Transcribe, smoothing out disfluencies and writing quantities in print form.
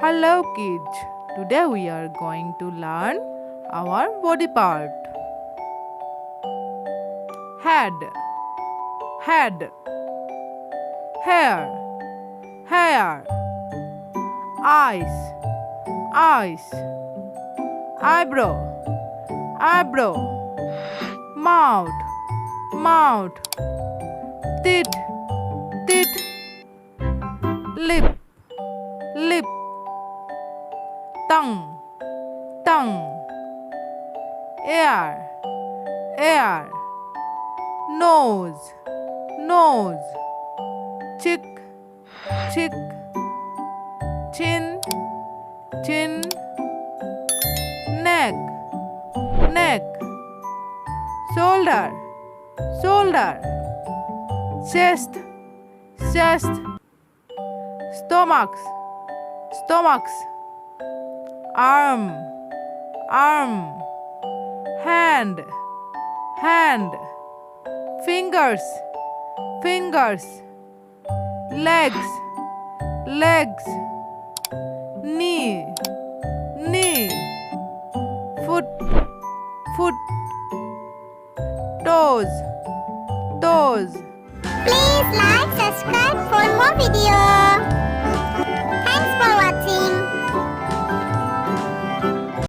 Hello kids, today we are going to learn our body part. Head, head, hair, hair, eyes, eyes, eyebrow, eyebrow, mouth, mouth, teeth, teeth, lip, lip, tongue, tongue, ear, ear, nose, nose, cheek, cheek, chin, chin, neck, neck, shoulder, shoulder, chest, chest, stomachs, stomachs, arm, arm, hand, hand, fingers, fingers, legs, legs, knee, knee, foot, foot, toes, toes. Please like, subscribe for more video. Thanks for watching.